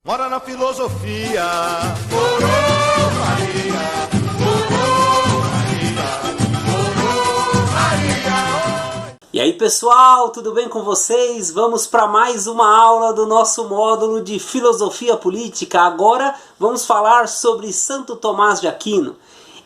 Mora na filosofia. Morou Maria, morou Maria, morou Maria. E aí pessoal, tudo bem com vocês? Vamos para mais uma aula do nosso módulo de Filosofia Política. Agora vamos falar sobre Santo Tomás de Aquino.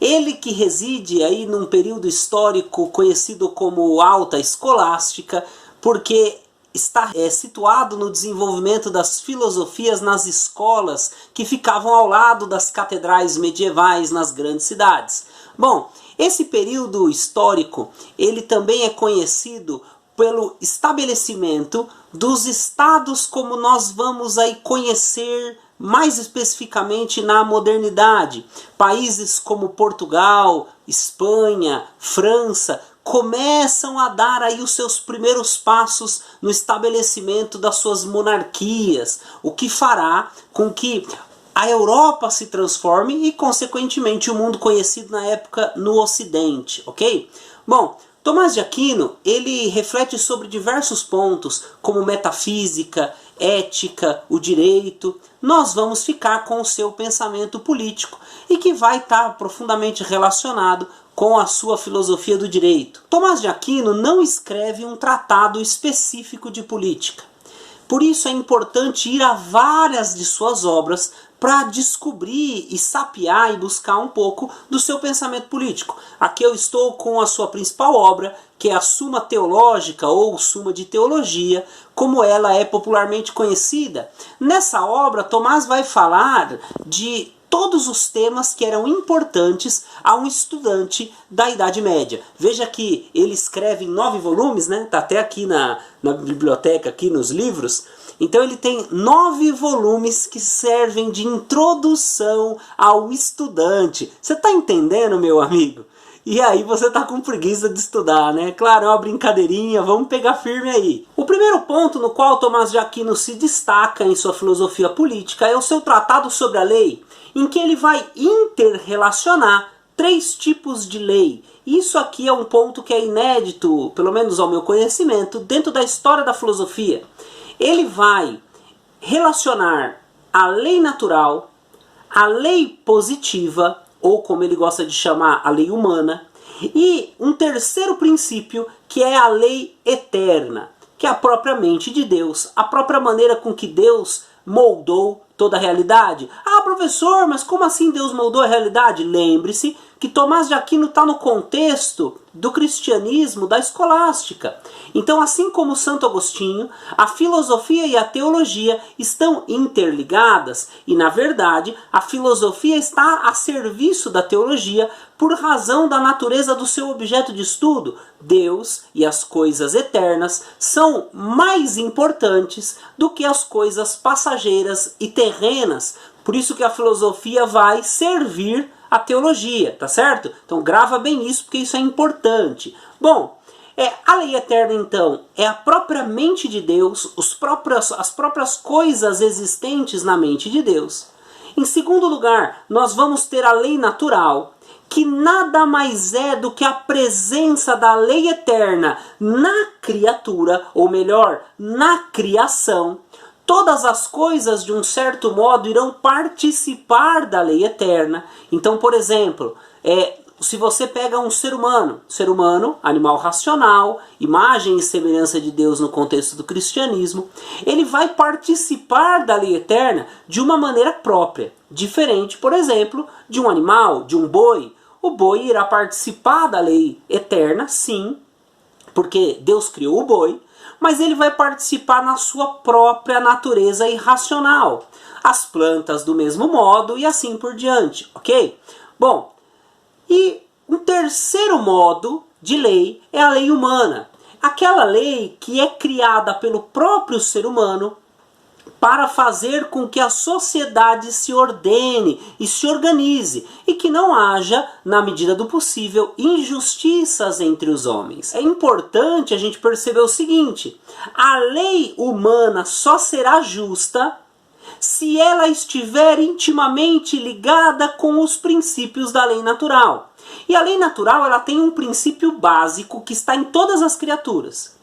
Ele que reside aí num período histórico conhecido como Alta Escolástica, porque está situado no desenvolvimento das filosofias nas escolas que ficavam ao lado das catedrais medievais nas grandes cidades. Bom, esse período histórico, ele também é conhecido pelo estabelecimento dos estados como nós vamos aí conhecer mais especificamente na modernidade. Países como Portugal, Espanha, França começam a dar aí os seus primeiros passos no estabelecimento das suas monarquias, o que fará com que a Europa se transforme e, consequentemente, o mundo conhecido na época no Ocidente, ok? Bom, Tomás de Aquino, ele reflete sobre diversos pontos, como metafísica, ética, o direito. Nós vamos ficar com o seu pensamento político e que vai estar profundamente relacionado com a sua filosofia do direito. Tomás de Aquino não escreve um tratado específico de política. Por isso é importante ir a várias de suas obras para descobrir e sapear e buscar um pouco do seu pensamento político. Aqui eu estou com a sua principal obra, que é a Suma Teológica ou Suma de Teologia, como ela é popularmente conhecida. Nessa obra, Tomás vai falar de todos os temas que eram importantes a um estudante da Idade Média. Veja que ele escreve em 9 volumes, né? Está até aqui na biblioteca, aqui nos livros. Então ele tem 9 volumes que servem de introdução ao estudante. Você está entendendo, meu amigo? E aí você está com preguiça de estudar, né? Claro, é uma brincadeirinha, vamos pegar firme aí. O primeiro ponto no qual Tomás de Aquino se destaca em sua filosofia política é o seu tratado sobre a lei, em que ele vai interrelacionar 3 tipos de lei. Isso aqui é um ponto que é inédito, pelo menos ao meu conhecimento, dentro da história da filosofia. Ele vai relacionar a lei natural, a lei positiva, ou como ele gosta de chamar, a lei humana, e um terceiro princípio, que é a lei eterna, que é a própria mente de Deus, a própria maneira com que Deus moldou toda a realidade. Ah, professor, mas como assim Deus moldou a realidade? Lembre-se que Tomás de Aquino está no contexto do cristianismo, da escolástica. Então, assim como Santo Agostinho, a filosofia e a teologia estão interligadas e, na verdade, a filosofia está a serviço da teologia por razão da natureza do seu objeto de estudo. Deus e as coisas eternas são mais importantes do que as coisas passageiras e terrenas. Por isso que a filosofia vai servir a teologia, tá certo? Então grava bem isso, porque isso é importante. Bom, a lei eterna então é a própria mente de Deus, as próprias coisas existentes na mente de Deus. Em segundo lugar, nós vamos ter a lei natural, que nada mais é do que a presença da lei eterna na criatura, ou melhor, na criação. Todas as coisas, de um certo modo, irão participar da lei eterna. Então, por exemplo, se você pega um ser humano, animal racional, imagem e semelhança de Deus no contexto do cristianismo, ele vai participar da lei eterna de uma maneira própria, diferente, por exemplo, de um animal, de um boi. O boi irá participar da lei eterna, sim, porque Deus criou o boi, mas ele vai participar na sua própria natureza irracional. As plantas do mesmo modo e assim por diante, ok? Bom, e um terceiro modo de lei é a lei humana. Aquela lei que é criada pelo próprio ser humano para fazer com que a sociedade se ordene e se organize e que não haja, na medida do possível, injustiças entre os homens. É importante a gente perceber o seguinte: a lei humana só será justa se ela estiver intimamente ligada com os princípios da lei natural. E a lei natural, ela tem um princípio básico que está em todas as criaturas.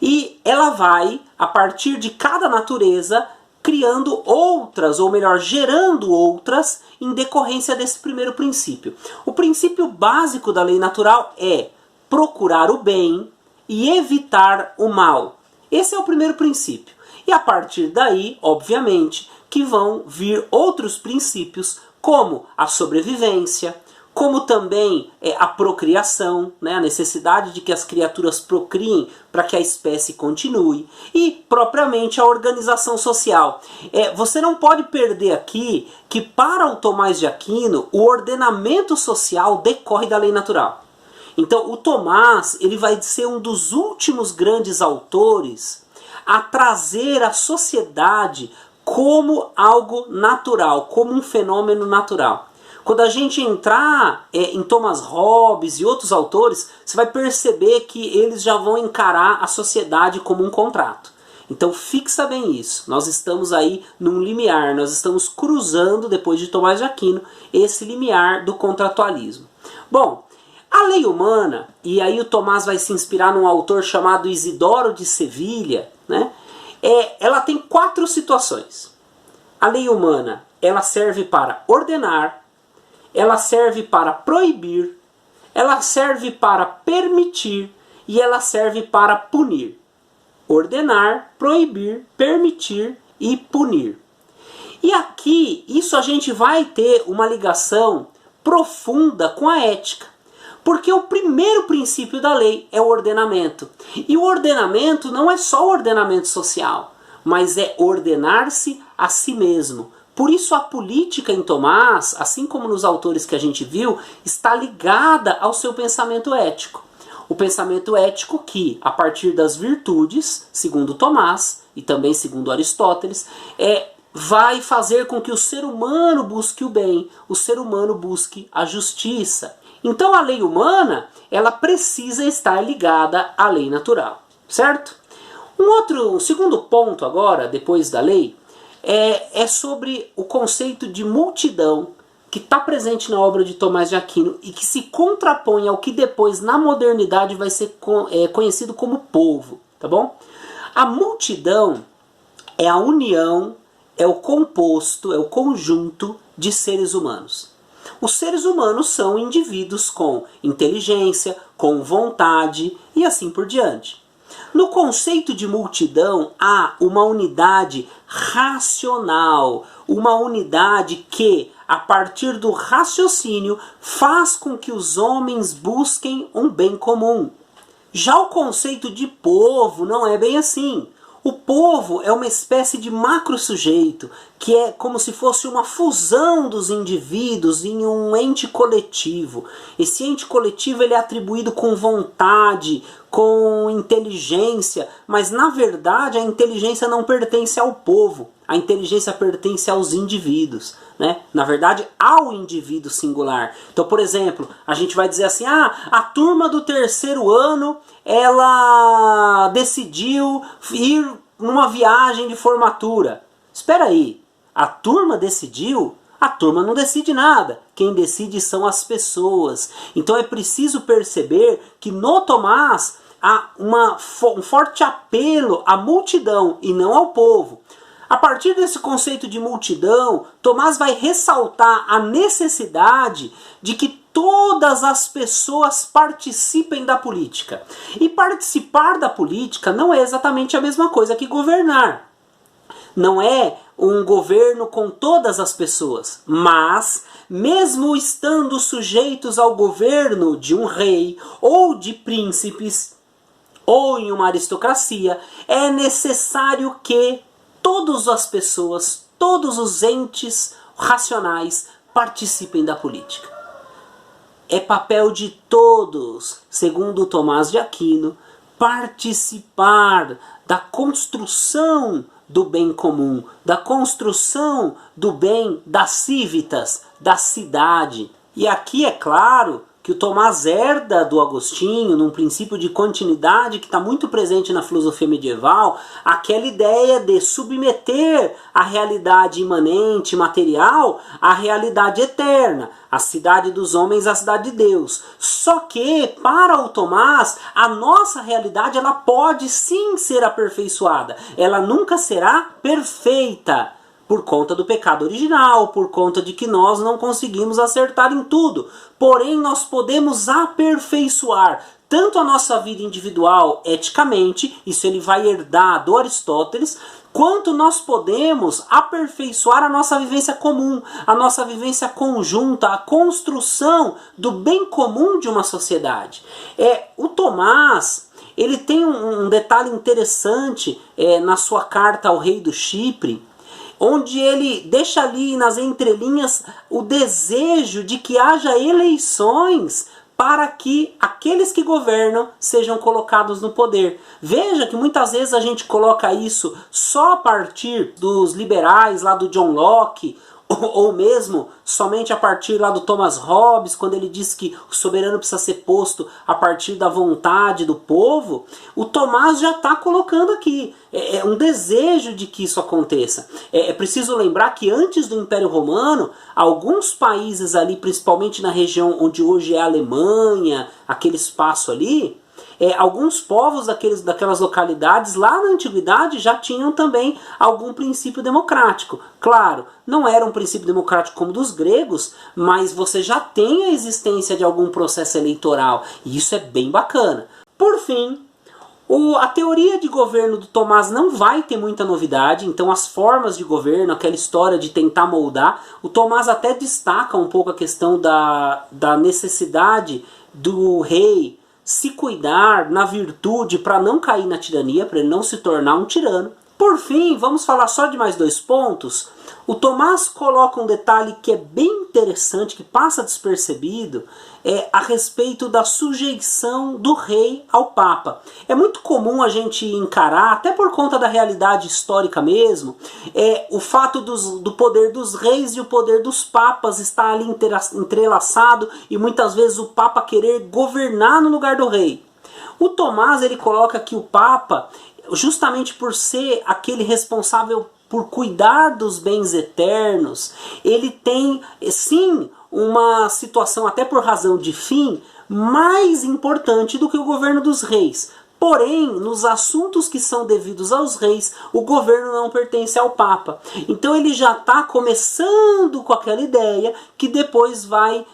E ela vai, a partir de cada natureza, criando outras, ou melhor, gerando outras em decorrência desse primeiro princípio. O princípio básico da lei natural é procurar o bem e evitar o mal. Esse é o primeiro princípio. E a partir daí, obviamente, que vão vir outros princípios, como a sobrevivência, como também a procriação, né, a necessidade de que as criaturas procriem para que a espécie continue, e propriamente a organização social. Você não pode perder aqui que para o Tomás de Aquino o ordenamento social decorre da lei natural. Então o Tomás ele vai ser um dos últimos grandes autores a trazer a sociedade como algo natural, como um fenômeno natural. Quando a gente entrar em Thomas Hobbes e outros autores, você vai perceber que eles já vão encarar a sociedade como um contrato. Então fixa bem isso, nós estamos aí num limiar, nós estamos cruzando, depois de Tomás de Aquino, esse limiar do contratualismo. Bom, a lei humana, e aí o Tomás vai se inspirar num autor chamado Isidoro de Sevilha, né? Ela tem 4 situações. A lei humana, ela serve para ordenar, ela serve para proibir, ela serve para permitir e ela serve para punir. Ordenar, proibir, permitir e punir. E aqui, isso a gente vai ter uma ligação profunda com a ética. Porque o primeiro princípio da lei é o ordenamento. E o ordenamento não é só o ordenamento social, mas é ordenar-se a si mesmo. Por isso a política em Tomás, assim como nos autores que a gente viu, está ligada ao seu pensamento ético. O pensamento ético que, a partir das virtudes, segundo Tomás, e também segundo Aristóteles, vai fazer com que o ser humano busque o bem, o ser humano busque a justiça. Então a lei humana, ela precisa estar ligada à lei natural, certo? Um segundo ponto agora, depois da lei, é sobre o conceito de multidão que está presente na obra de Tomás de Aquino e que se contrapõe ao que depois na modernidade vai ser conhecido como povo, tá bom? A multidão é a união, é o composto, é o conjunto de seres humanos. Os seres humanos são indivíduos com inteligência, com vontade e assim por diante. No conceito de multidão há uma unidade racional, uma unidade que, a partir do raciocínio, faz com que os homens busquem um bem comum. Já o conceito de povo não é bem assim. O povo é uma espécie de macro-sujeito, que é como se fosse uma fusão dos indivíduos em um ente coletivo. Esse ente coletivo ele é atribuído com vontade, com inteligência, mas na verdade a inteligência não pertence ao povo, a inteligência pertence aos indivíduos, né? Na verdade ao indivíduo singular. Então, por exemplo, a gente vai dizer assim, a turma do 3º ano ela decidiu ir numa viagem de formatura. Espera aí, a turma decidiu? A turma não decide nada. Quem decide são as pessoas. Então é preciso perceber que no Tomás há um forte apelo à multidão e não ao povo. A partir desse conceito de multidão, Tomás vai ressaltar a necessidade de que todas as pessoas participem da política. E participar da política não é exatamente a mesma coisa que governar. Não é um governo com todas as pessoas, mas mesmo estando sujeitos ao governo de um rei ou de príncipes ou em uma aristocracia, é necessário que todas as pessoas, todos os entes racionais participem da política. É papel de todos, segundo Tomás de Aquino, participar da construção do bem comum, da construção do bem das cívitas, da cidade. E aqui é claro que o Tomás herda do Agostinho, num princípio de continuidade que está muito presente na filosofia medieval, aquela ideia de submeter a realidade imanente, material, à realidade eterna, a cidade dos homens à cidade de Deus. Só que, para o Tomás, a nossa realidade ela pode sim ser aperfeiçoada, ela nunca será perfeita, por conta do pecado original, por conta de que nós não conseguimos acertar em tudo. Porém, nós podemos aperfeiçoar tanto a nossa vida individual eticamente, isso ele vai herdar do Aristóteles, quanto nós podemos aperfeiçoar a nossa vivência comum, a nossa vivência conjunta, a construção do bem comum de uma sociedade. O Tomás, ele tem um detalhe interessante na sua carta ao rei do Chipre, onde ele deixa ali nas entrelinhas o desejo de que haja eleições para que aqueles que governam sejam colocados no poder. Veja que muitas vezes a gente coloca isso só a partir dos liberais lá do John Locke, ou mesmo somente a partir lá do Thomas Hobbes, quando ele diz que o soberano precisa ser posto a partir da vontade do povo. O Tomás já está colocando aqui um desejo de que isso aconteça. É preciso lembrar que antes do Império Romano, alguns países ali, principalmente na região onde hoje é a Alemanha, aquele espaço ali, alguns povos daquelas localidades lá na antiguidade já tinham também algum princípio democrático. Claro, não era um princípio democrático como dos gregos, mas você já tem a existência de algum processo eleitoral, e isso é bem bacana. Por fim, a teoria de governo do Tomás não vai ter muita novidade, então as formas de governo, aquela história de tentar moldar, o Tomás até destaca um pouco a questão da necessidade do rei se cuidar na virtude para não cair na tirania, para ele não se tornar um tirano. Por fim, vamos falar só de mais 2 pontos. O Tomás coloca um detalhe que é bem interessante, que passa despercebido, a respeito da sujeição do rei ao Papa. É muito comum a gente encarar, até por conta da realidade histórica mesmo, o fato do poder dos reis e o poder dos papas estar ali entrelaçado, e muitas vezes o Papa querer governar no lugar do rei. O Tomás ele coloca que o Papa, justamente por ser aquele responsável por cuidar dos bens eternos, ele tem sim uma situação, até por razão de fim, mais importante do que o governo dos reis. Porém, nos assuntos que são devidos aos reis, o governo não pertence ao Papa. Então ele já está começando com aquela ideia que depois vai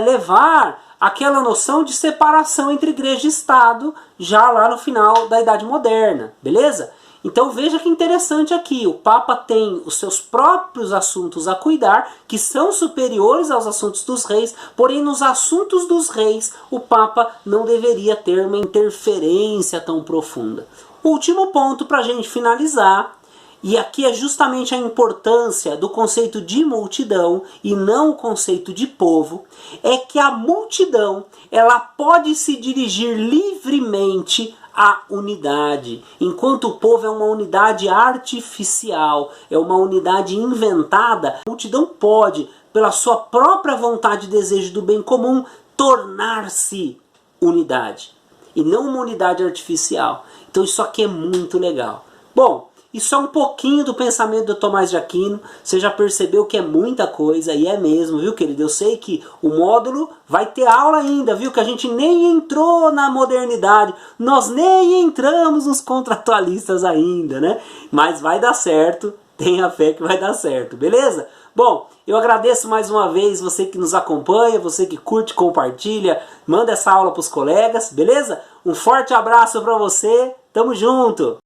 levar aquela noção de separação entre igreja e Estado, já lá no final da Idade Moderna, beleza? Então veja que interessante aqui, o Papa tem os seus próprios assuntos a cuidar, que são superiores aos assuntos dos reis, porém nos assuntos dos reis o Papa não deveria ter uma interferência tão profunda. Último ponto para a gente finalizar, e aqui é justamente a importância do conceito de multidão e não o conceito de povo, é que a multidão ela pode se dirigir livremente à unidade, enquanto o povo é uma unidade artificial, é uma unidade inventada. A multidão pode, pela sua própria vontade e desejo do bem comum, tornar-se unidade, e não uma unidade artificial. Então isso aqui é muito legal. Bom, isso é um pouquinho do pensamento do Tomás de Aquino. Você já percebeu que é muita coisa, e é mesmo, viu, querido? Eu sei que o módulo vai ter aula ainda, viu? Que a gente nem entrou na modernidade, nós nem entramos nos contratualistas ainda, né? Mas vai dar certo, tenha fé que vai dar certo, beleza? Bom, eu agradeço mais uma vez você que nos acompanha, você que curte, compartilha, manda essa aula para os colegas, beleza? Um forte abraço para você, tamo junto!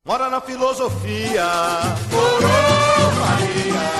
Mora na filosofia, Maria.